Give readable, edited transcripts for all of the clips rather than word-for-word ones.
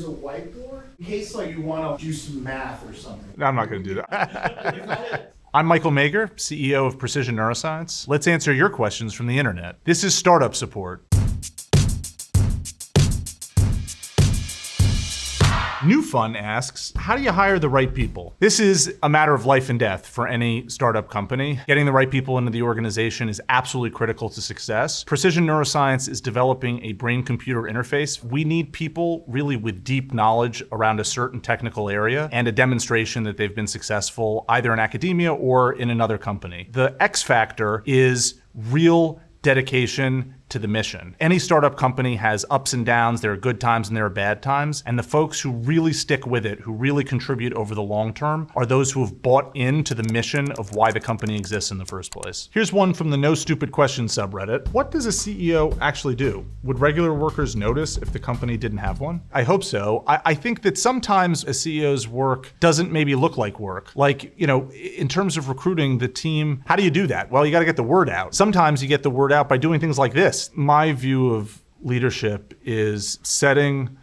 there's a whiteboard in case you want to do some math or something. No, I'm not going to do that. I'm Michael Mager, CEO of Precision Neuroscience. Let's answer your questions from the internet. This is Startup Support. New Fun asks, how do you hire the right people? This is a matter of life and death for any startup company. Getting the right people into the organization is absolutely critical to success. Precision Neuroscience is developing a brain-computer interface. We need people really with deep knowledge around a certain technical area and a demonstration that they've been successful either in academia or in another company. The X factor is real dedication to the mission. Any startup company has ups and downs. There are good times and there are bad times. And the folks who really stick with it, who really contribute over the long term, are those who have bought into the mission of why the company exists in the first place. Here's one from the No Stupid Questions subreddit. What does a CEO actually do? Would regular workers notice if the company didn't have one? I hope so. I think that sometimes a CEO's work doesn't maybe look like work. Like, in terms of recruiting the team, how do you do that? Well, you got to get the word out. Sometimes you get the word out by doing things like this. My view of leadership is setting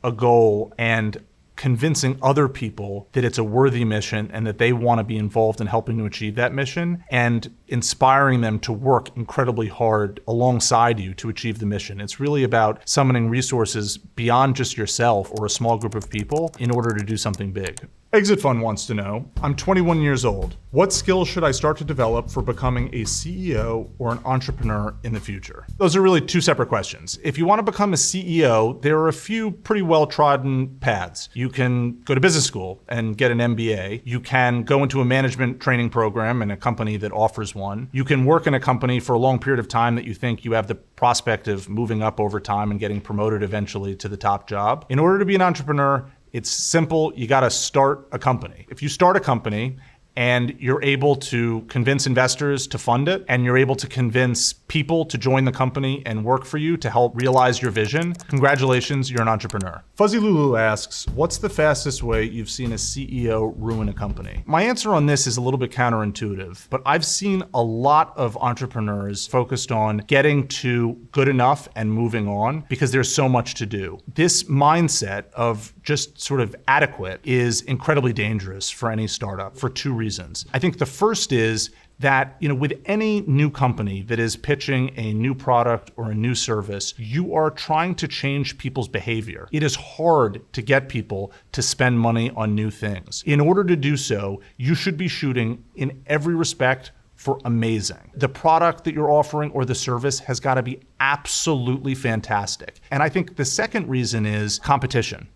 a goal and convincing other people that it's a worthy mission and that they want to be involved in helping to achieve that mission, and inspiring them to work incredibly hard alongside you to achieve the mission. It's really about summoning resources beyond just yourself or a small group of people in order to do something big. Exit Fund wants to know, I'm 21 years old. What skills should I start to develop for becoming a CEO or an entrepreneur in the future? Those are really two separate questions. If you want to become a CEO, there are a few pretty well-trodden paths. You can go to business school and get an MBA. You can go into a management training program in a company that offers one. You can work in a company for a long period of time that you think you have the prospect of moving up over time and getting promoted eventually to the top job. In order to be an entrepreneur, it's simple. You got to start a company. If you start a company and you're able to convince investors to fund it, and you're able to convince people to join the company and work for you to help realize your vision, congratulations, you're an entrepreneur. Fuzzy Lulu asks, what's the fastest way you've seen a CEO ruin a company? My answer on this is a little bit counterintuitive, but I've seen a lot of entrepreneurs focused on getting to good enough and moving on because there's so much to do. This mindset of just sort of adequate is incredibly dangerous for any startup for two reasons. I think the first is that, with any new company that is pitching a new product or a new service, you are trying to change people's behavior. It is hard to get people to spend money on new things. In order to do so, you should be shooting in every respect for amazing. The product that you're offering or the service has got to be absolutely fantastic. And I think the second reason is competition.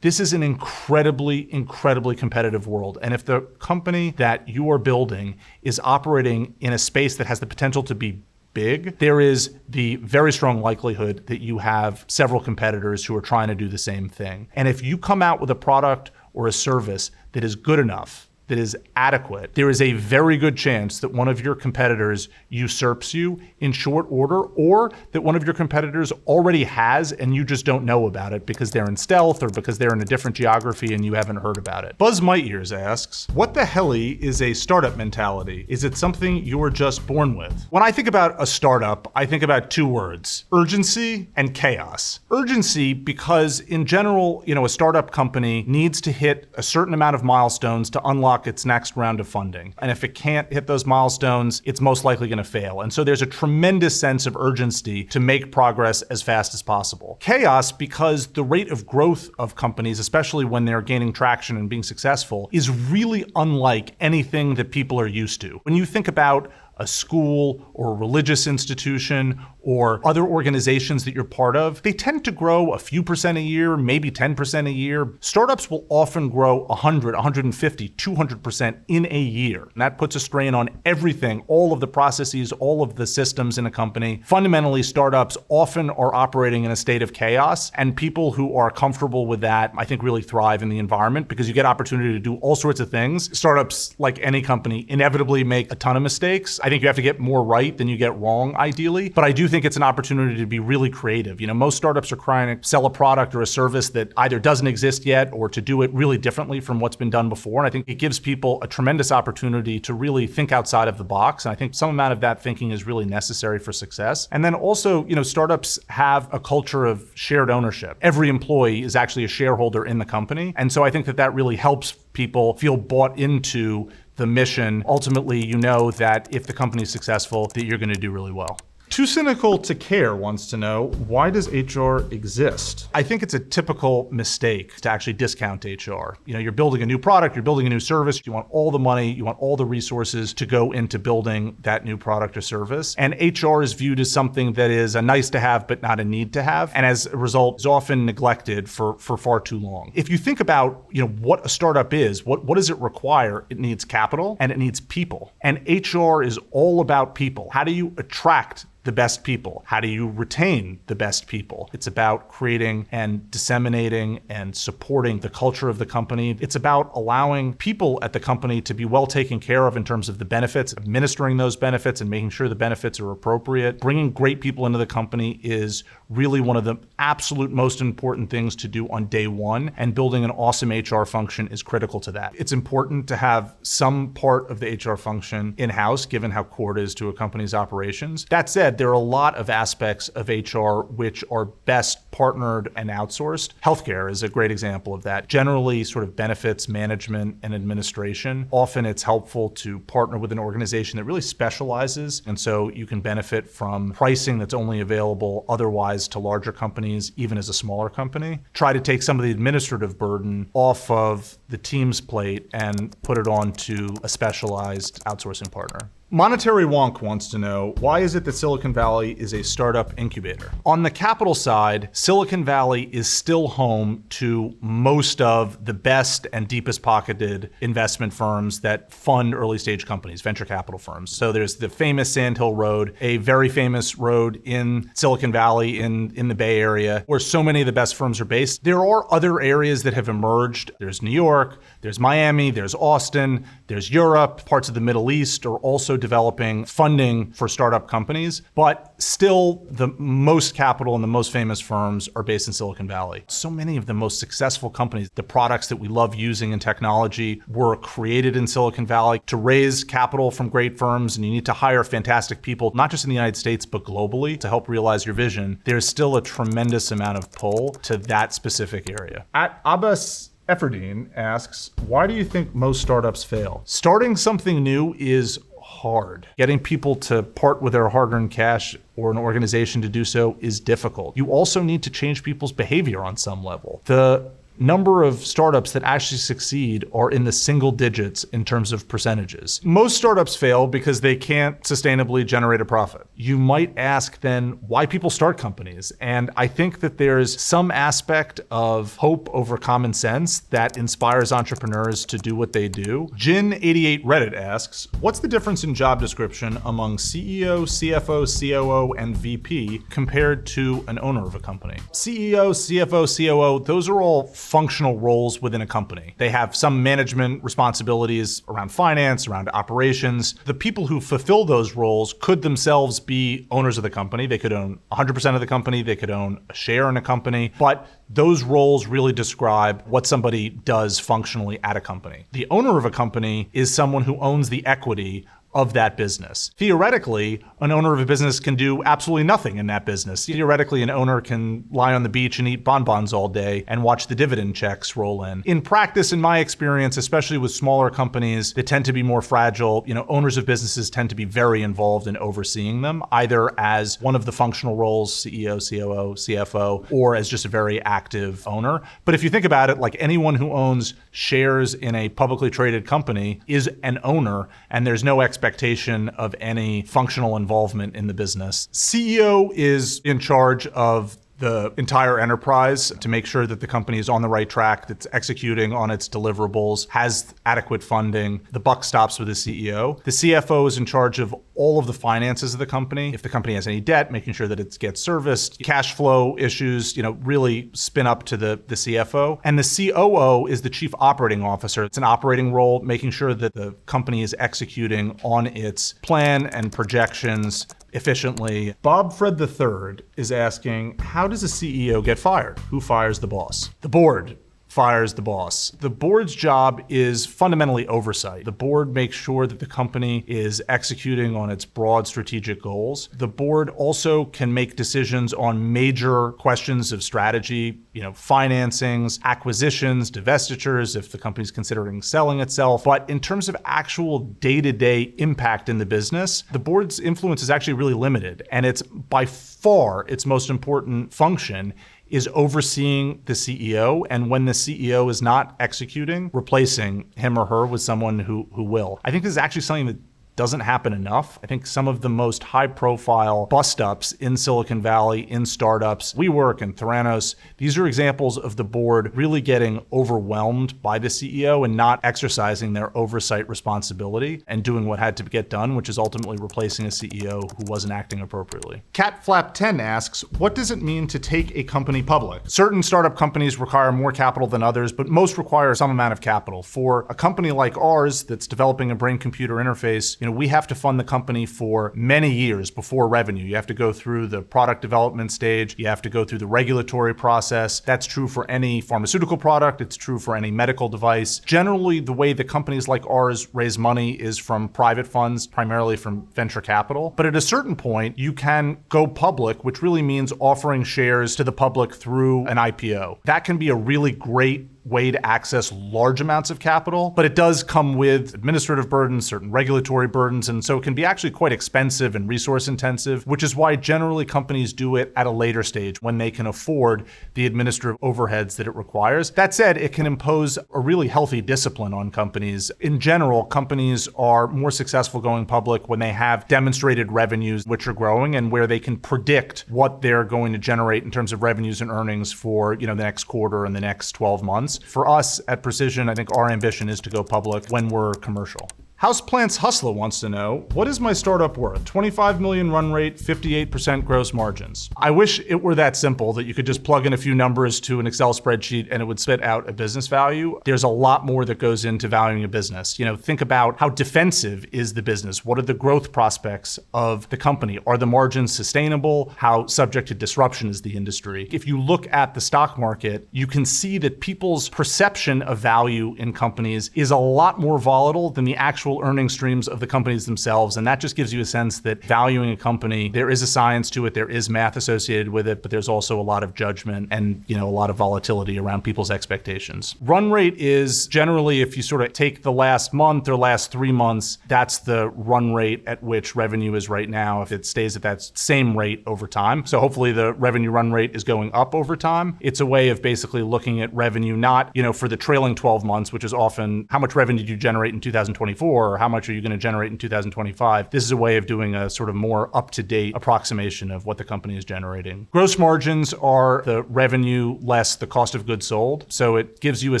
This is an incredibly, incredibly competitive world. And if the company that you are building is operating in a space that has the potential to be big, there is the very strong likelihood that you have several competitors who are trying to do the same thing. And if you come out with a product or a service that is good enough, that is adequate, there is a very good chance that one of your competitors usurps you in short order, or that one of your competitors already has and you just don't know about it because they're in stealth or because they're in a different geography and you haven't heard about it. Buzz Might Ears asks, what the helly is a startup mentality? Is it something you were just born with? When I think about a startup, I think about two words: urgency and chaos. Urgency because in general, a startup company needs to hit a certain amount of milestones to unlock its next round of funding. And if it can't hit those milestones, it's most likely going to fail. And so there's a tremendous sense of urgency to make progress as fast as possible. Chaos because the rate of growth of companies, especially when they're gaining traction and being successful, is really unlike anything that people are used to. When you think about a school or a religious institution or other organizations that you're part of, they tend to grow a few percent a year, maybe 10% a year. Startups will often grow 100, 150, 200% in a year. And that puts a strain on everything, all of the processes, all of the systems in a company. Fundamentally, startups often are operating in a state of chaos, and people who are comfortable with that, I think, really thrive in the environment because you get opportunity to do all sorts of things. Startups, like any company, inevitably make a ton of mistakes. I think you have to get more right than you get wrong, ideally. But I do think it's an opportunity to be really creative. Most startups are trying to sell a product or a service that either doesn't exist yet or to do it really differently from what's been done before. And I think it gives people a tremendous opportunity to really think outside of the box. And I think some amount of that thinking is really necessary for success. And then also, startups have a culture of shared ownership. Every employee is actually a shareholder in the company. And so I think that really helps people feel bought into the mission. Ultimately, that if the company is successful, that you're going to do really well. Too Cynical to Care wants to know, why does HR exist? I think it's a typical mistake to actually discount HR. You're building a new product, you're building a new service, you want all the money, you want all the resources to go into building that new product or service. And HR is viewed as something that is a nice to have, but not a need to have. And as a result, is often neglected for far too long. If you think about, what a startup is, what does it require? It needs capital and it needs people. And HR is all about people. How do you attract the best people? How do you retain the best people? It's about creating and disseminating and supporting the culture of the company. It's about allowing people at the company to be well taken care of in terms of the benefits, administering those benefits and making sure the benefits are appropriate. Bringing great people into the company is really one of the absolute most important things to do on day one, and building an awesome HR function is critical to that. It's important to have some part of the HR function in-house, given how core it is to a company's operations. That said, there are a lot of aspects of HR which are best partnered and outsourced. Healthcare is a great example of that. Generally, sort of benefits management and administration. Often it's helpful to partner with an organization that really specializes, and so you can benefit from pricing that's only available otherwise to larger companies, even as a smaller company. Try to take some of the administrative burden off of the team's plate and put it on to a specialized outsourcing partner. Monetary Wonk wants to know, why is it that Silicon Valley is a startup incubator? On the capital side, Silicon Valley is still home to most of the best and deepest pocketed investment firms that fund early stage companies, venture capital firms. So there's the famous Sand Hill Road, a very famous road in Silicon Valley in the Bay Area, where so many of the best firms are based. There are other areas that have emerged. There's New York, there's Miami, there's Austin, there's Europe, parts of the Middle East are also developing funding for startup companies, but still the most capital and the most famous firms are based in Silicon Valley. So many of the most successful companies, the products that we love using in technology, were created in Silicon Valley. To raise capital from great firms, and you need to hire fantastic people, not just in the United States, but globally, to help realize your vision, there's still a tremendous amount of pull to that specific area. At Abbas Efferdine asks, why do you think most startups fail? Starting something new is hard. Getting people to part with their hard-earned cash or an organization to do so is difficult. You also need to change people's behavior on some level. The number of startups that actually succeed are in the single digits in terms of percentages. Most startups fail because they can't sustainably generate a profit. You might ask then why people start companies. And I think that there's some aspect of hope over common sense that inspires entrepreneurs to do what they do. Jin88 Reddit asks, what's the difference in job description among CEO, CFO, COO, and VP compared to an owner of a company? CEO, CFO, COO, those are all functional roles within a company. They have some management responsibilities around finance, around operations. The people who fulfill those roles could themselves be owners of the company. They could own 100% of the company. They could own a share in a company. But those roles really describe what somebody does functionally at a company. The owner of a company is someone who owns the equity of that business. Theoretically, an owner of a business can do absolutely nothing in that business. Theoretically, an owner can lie on the beach and eat bonbons all day and watch the dividend checks roll in. In practice, in my experience, especially with smaller companies that tend to be more fragile, owners of businesses tend to be very involved in overseeing them, either as one of the functional roles, CEO, COO, CFO, or as just a very active owner. But if you think about it, like anyone who owns shares in a publicly traded company is an owner, and there's no expectation of any functional involvement in the business. CEO is in charge of the entire enterprise to make sure that the company is on the right track, that's executing on its deliverables, has adequate funding. The buck stops with the CEO. The CFO is in charge of all of the finances of the company. If the company has any debt, making sure that it gets serviced, cash flow issues, really spin up to the CFO. And the COO is the chief operating officer. It's an operating role, making sure that the company is executing on its plan and projections efficiently. Bob Fred III is asking, how does a CEO get fired? Who fires the boss? The board fires the boss. The board's job is fundamentally oversight. The board makes sure that the company is executing on its broad strategic goals. The board also can make decisions on major questions of strategy, financings, acquisitions, divestitures, if the company's considering selling itself. But in terms of actual day-to-day impact in the business, the board's influence is actually really limited. And it's by far its most important function is overseeing the CEO, and when the CEO is not executing, replacing him or her with someone who will. I think this is actually something that doesn't happen enough. I think some of the most high-profile bust-ups in Silicon Valley, in startups, WeWork and Theranos, these are examples of the board really getting overwhelmed by the CEO and not exercising their oversight responsibility and doing what had to get done, which is ultimately replacing a CEO who wasn't acting appropriately. CatFlap10 asks, what does it mean to take a company public? Certain startup companies require more capital than others, but most require some amount of capital. For a company like ours that's developing a brain-computer interface, we have to fund the company for many years before revenue. You have to go through the product development stage. You have to go through the regulatory process. That's true for any pharmaceutical product. It's true for any medical device. Generally, the way that companies like ours raise money is from private funds, primarily from venture capital. But at a certain point, you can go public, which really means offering shares to the public through an IPO. That can be a really great way to access large amounts of capital, but it does come with administrative burdens, certain regulatory burdens, and so it can be actually quite expensive and resource intensive, which is why generally companies do it at a later stage when they can afford the administrative overheads that it requires. That said, it can impose a really healthy discipline on companies. In general, companies are more successful going public when they have demonstrated revenues which are growing and where they can predict what they're going to generate in terms of revenues and earnings for the next quarter and the next 12 months. For us at Precision, I think our ambition is to go public when we're commercial. Houseplants Hustler wants to know, what is my startup worth? 25 million run rate, 58% gross margins. I wish it were that simple that you could just plug in a few numbers to an Excel spreadsheet and it would spit out a business value. There's a lot more that goes into valuing a business. Think about how defensive is the business? What are the growth prospects of the company? Are the margins sustainable? How subject to disruption is the industry? If you look at the stock market, you can see that people's perception of value in companies is a lot more volatile than the actual earning streams of the companies themselves. And that just gives you a sense that valuing a company, there is a science to it, there is math associated with it, but there's also a lot of judgment and a lot of volatility around people's expectations. Run rate is generally, if you sort of take the last month or last 3 months, that's the run rate at which revenue is right now, if it stays at that same rate over time. So hopefully the revenue run rate is going up over time. It's a way of basically looking at revenue, not for the trailing 12 months, which is often how much revenue did you generate in 2024 or how much are you going to generate in 2025. This is a way of doing a sort of more up-to-date approximation of what the company is generating. Gross margins are the revenue less the cost of goods sold. So it gives you a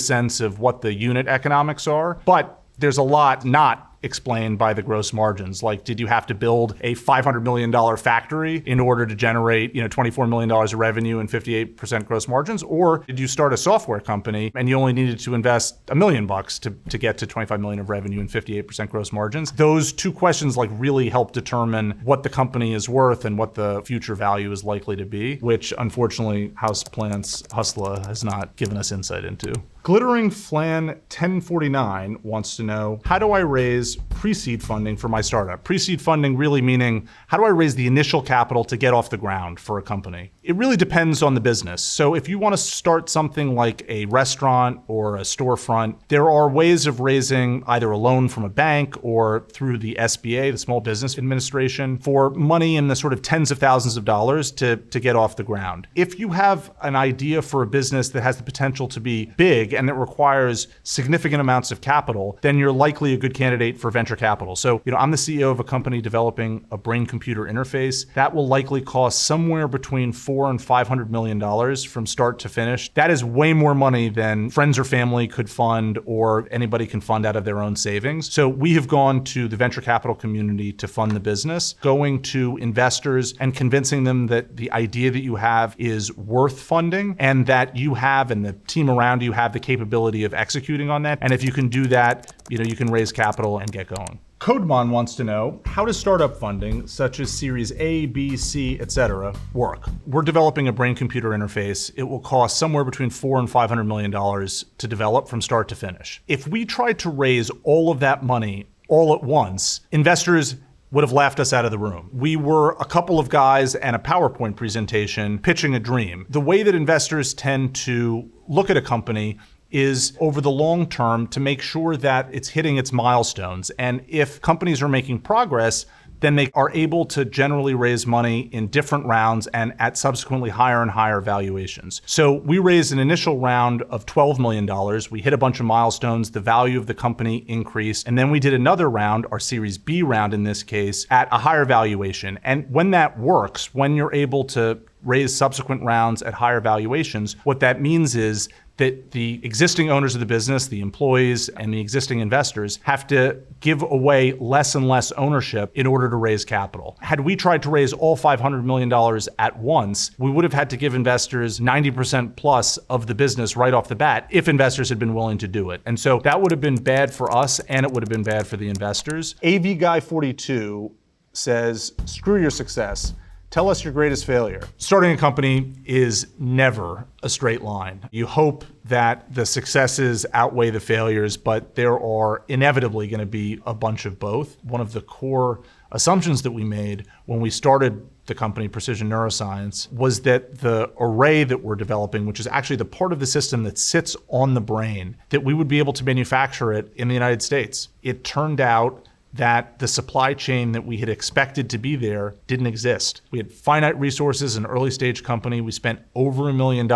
sense of what the unit economics are, but there's a lot not explained by the gross margins. Like, did you have to build a $500 million factory in order to generate, $24 million of revenue and 58% gross margins? Or did you start a software company and you only needed to invest $1 million to get to 25 million of revenue and 58% gross margins? Those two questions really help determine what the company is worth and what the future value is likely to be, which unfortunately Houseplants Hustler has not given us insight into. Glittering Flan 1049 wants to know, how do I raise pre-seed funding for my startup? Pre-seed funding really meaning, how do I raise the initial capital to get off the ground for a company? It really depends on the business. So if you want to start something like a restaurant or a storefront, there are ways of raising either a loan from a bank or through the SBA, the Small Business Administration, for money in the sort of tens of thousands of dollars to get off the ground. If you have an idea for a business that has the potential to be big and it requires significant amounts of capital, then you're likely a good candidate for venture capital. So, I'm the CEO of a company developing a brain-computer interface. That will likely cost somewhere between $400 and $500 million from start to finish. That is way more money than friends or family could fund or anybody can fund out of their own savings. So we have gone to the venture capital community to fund the business, going to investors and convincing them that the idea that you have is worth funding and that you have and the team around you have the capability of executing on that. And if you can do that, you can raise capital and get going. Codemon wants to know, how does startup funding, such as Series A, B, C, etc., work? We're developing a brain-computer interface. It will cost somewhere between $400 and $500 million to develop from start to finish. If we tried to raise all of that money all at once, investors would have laughed us out of the room. We were a couple of guys and a PowerPoint presentation pitching a dream. The way that investors tend to look at a company is over the long term to make sure that it's hitting its milestones. And if companies are making progress, then they are able to generally raise money in different rounds and at subsequently higher and higher valuations. So we raised an initial round of $12 million. We hit a bunch of milestones. The value of the company increased. And then we did another round, our Series B round in this case, at a higher valuation. And when that works, when you're able to raise subsequent rounds at higher valuations, what that means is that the existing owners of the business, the employees and the existing investors have to give away less and less ownership in order to raise capital. Had we tried to raise all $500 million at once, we would have had to give investors 90% plus of the business right off the bat if investors had been willing to do it. And so that would have been bad for us and it would have been bad for the investors. AV Guy 42 says, screw your success. Tell us your greatest failure. Starting a company is never a straight line. You hope that the successes outweigh the failures, but there are inevitably going to be a bunch of both. One of the core assumptions that we made when we started the company, Precision Neuroscience, was that the array that we're developing, which is actually the part of the system that sits on the brain, that we would be able to manufacture it in the United States. It turned out that the supply chain that we had expected to be there didn't exist. We had finite resources, an early stage company. We spent over $1 million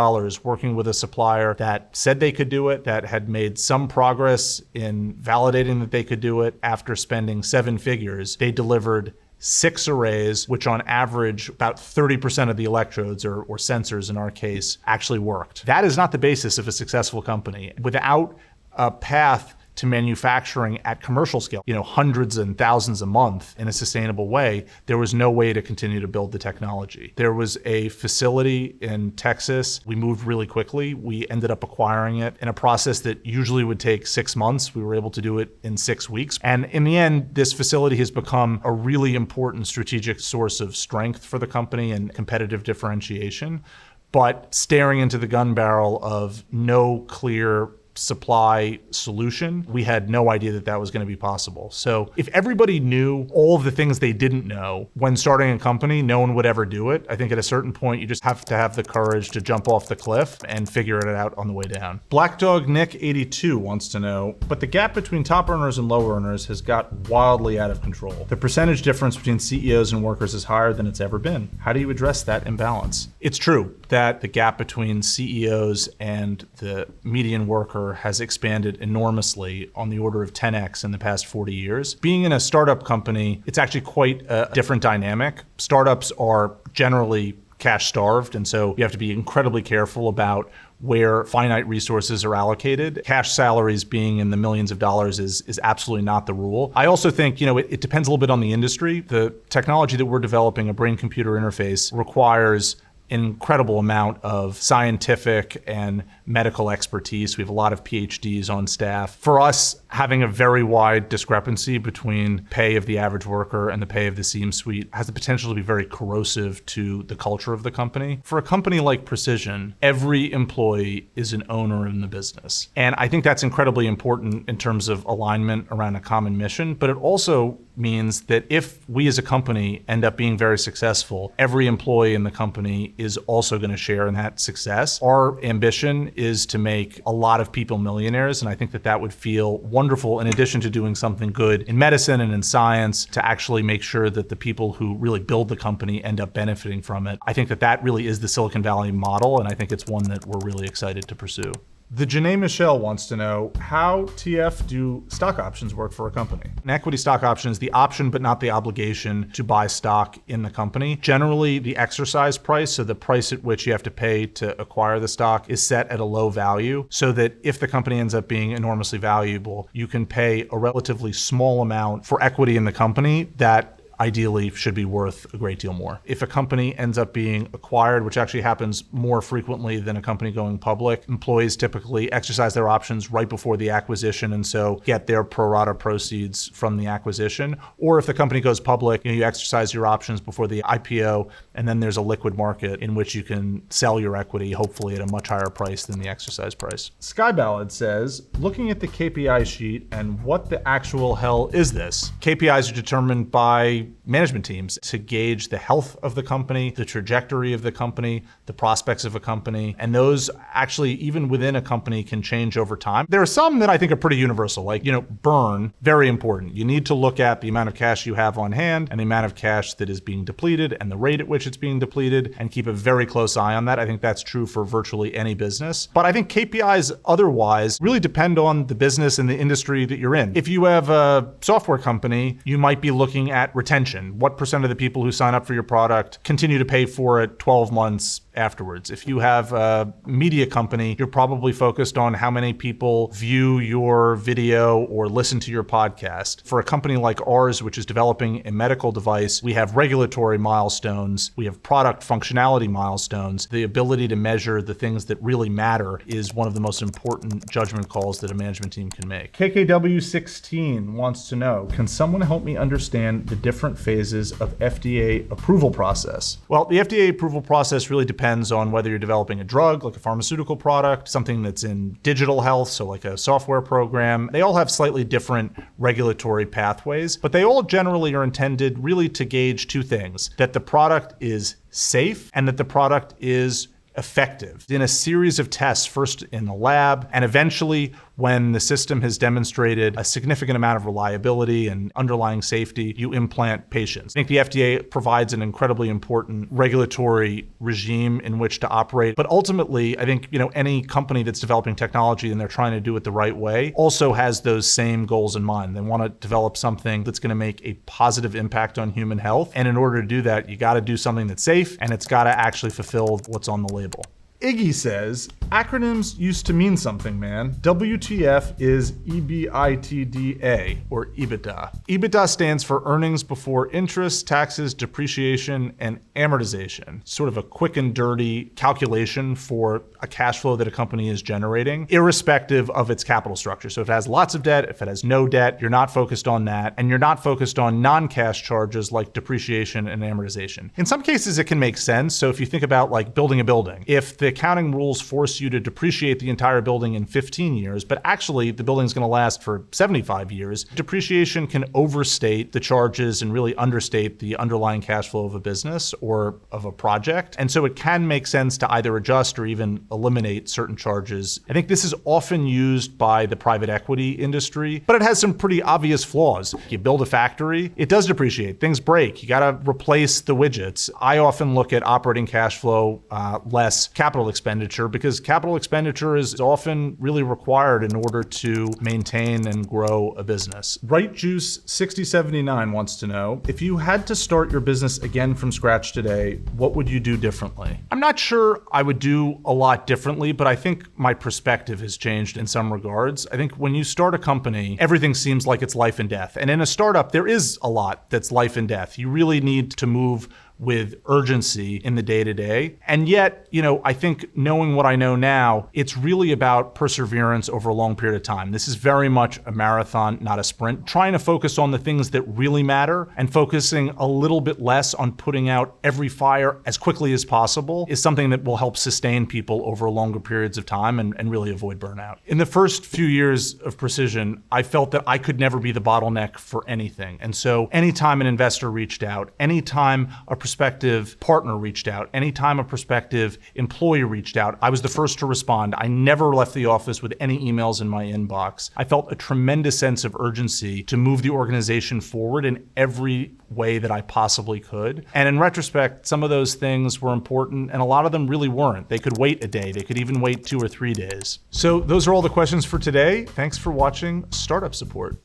working with a supplier that said they could do it, that had made some progress in validating that they could do it. After spending 7 figures, they delivered 6 arrays, which on average, about 30% of the electrodes or sensors in our case actually worked. That is not the basis of a successful company. Without a path to manufacturing at commercial scale, hundreds and thousands a month in a sustainable way, there was no way to continue to build the technology. There was a facility in Texas. We moved really quickly. We ended up acquiring it in a process that usually would take 6 months. We were able to do it in 6 weeks. And in the end, this facility has become a really important strategic source of strength for the company and competitive differentiation. But staring into the gun barrel of no clear supply solution, we had no idea that that was going to be possible. So if everybody knew all of the things they didn't know when starting a company, no one would ever do it. I think at a certain point, you just have to have the courage to jump off the cliff and figure it out on the way down. Black Dog Nick 82 wants to know, but the gap between top earners and low earners has got wildly out of control. The percentage difference between CEOs and workers is higher than it's ever been. How do you address that imbalance? It's true that the gap between CEOs and the median worker has expanded enormously on the order of 10x in the past 40 years. Being in a startup company, it's actually quite a different dynamic. Startups are generally cash starved, and so you have to be incredibly careful about where finite resources are allocated. Cash salaries being in the millions of dollars is absolutely not the rule. I also think, it depends a little bit on the industry. The technology that we're developing, a brain-computer interface, requires an incredible amount of scientific and medical expertise. We have a lot of PhDs on staff. For us, having a very wide discrepancy between pay of the average worker and the pay of the C-suite has the potential to be very corrosive to the culture of the company. For a company like Precision, every employee is an owner in the business. And I think that's incredibly important in terms of alignment around a common mission, but it also means that if we as a company end up being very successful, every employee in the company is also going to share in that success. Our ambition is to make a lot of people millionaires, and I think that that would feel wonderful in addition to doing something good in medicine and in science to actually make sure that the people who really build the company end up benefiting from it. I think that that really is the Silicon Valley model, and I think it's one that we're really excited to pursue. The Janae Michelle wants to know, how TF do stock options work for a company? An equity stock option is the option but not the obligation to buy stock in the company. Generally, the exercise price, so the price at which you have to pay to acquire the stock, is set at a low value so that if the company ends up being enormously valuable, you can pay a relatively small amount for equity in the company that ideally should be worth a great deal more. If a company ends up being acquired, which actually happens more frequently than a company going public, employees typically exercise their options right before the acquisition and so get their pro rata proceeds from the acquisition. Or if the company goes public, you exercise your options before the IPO, and then there's a liquid market in which you can sell your equity, hopefully at a much higher price than the exercise price. Sky Ballad says, looking at the KPI sheet and what the actual hell is this? KPIs are determined by management teams to gauge the health of the company, the trajectory of the company, the prospects of a company, and those actually, even within a company, can change over time. There are some that I think are pretty universal, like, burn, very important. You need to look at the amount of cash you have on hand and the amount of cash that is being depleted and the rate at which it's being depleted, and keep a very close eye on that. I think that's true for virtually any business. But I think KPIs otherwise really depend on the business and the industry that you're in. If you have a software company, you might be looking at retention. What percent of the people who sign up for your product continue to pay for it 12 months afterwards? If you have a media company, you're probably focused on how many people view your video or listen to your podcast. For a company like ours, which is developing a medical device, we have regulatory milestones, we have product functionality milestones. The ability to measure the things that really matter is one of the most important judgment calls that a management team can make. KKW16 wants to know, can someone help me understand the different phases of FDA approval process? Well, the FDA approval process really depends on whether you're developing a drug, like a pharmaceutical product, something that's in digital health, so like a software program. They all have slightly different regulatory pathways, but they all generally are intended really to gauge two things: that the product is safe and that the product is effective in a series of tests, first in the lab, and eventually when the system has demonstrated a significant amount of reliability and underlying safety, you implant patients. I think the FDA provides an incredibly important regulatory regime in which to operate. But ultimately, I think, any company that's developing technology and they're trying to do it the right way also has those same goals in mind. They want to develop something that's going to make a positive impact on human health. And in order to do that, you got to do something that's safe, and it's got to actually fulfill what's on the label. Iggy says, acronyms used to mean something, man. WTF is EBITDA, or EBITDA. EBITDA stands for earnings before interest, taxes, depreciation, and amortization. Sort of a quick and dirty calculation for a cash flow that a company is generating, irrespective of its capital structure. So if it has lots of debt, if it has no debt, you're not focused on that, and you're not focused on non-cash charges like depreciation and amortization. In some cases, it can make sense. So if you think about like building a building, if the accounting rules force you to depreciate the entire building in 15 years, but actually the building's going to last for 75 years, depreciation can overstate the charges and really understate the underlying cash flow of a business or of a project. And so it can make sense to either adjust or even eliminate certain charges. I think this is often used by the private equity industry, but it has some pretty obvious flaws. You build a factory, it does depreciate, things break, you got to replace the widgets. I often look at operating cash flow less capital expenditure, because capital expenditure is often really required in order to maintain and grow a business. Bright Juice 6079 wants to know, if you had to start your business again from scratch today, what would you do differently? I'm not sure I would do a lot differently, but I think my perspective has changed in some regards. I think when you start a company, everything seems like it's life and death. And in a startup, there is a lot that's life and death. You really need to move with urgency in the day-to-day. And yet, I think knowing what I know now, it's really about perseverance over a long period of time. This is very much a marathon, not a sprint. Trying to focus on the things that really matter and focusing a little bit less on putting out every fire as quickly as possible is something that will help sustain people over longer periods of time and really avoid burnout. In the first few years of Precision, I felt that I could never be the bottleneck for anything. And so anytime an investor reached out, anytime a prospective partner reached out, anytime a prospective employee reached out, I was the first to respond. I never left the office with any emails in my inbox. I felt a tremendous sense of urgency to move the organization forward in every way that I possibly could. And in retrospect, some of those things were important and a lot of them really weren't. They could wait a day. They could even wait 2 or 3 days. So those are all the questions for today. Thanks for watching Startup Support.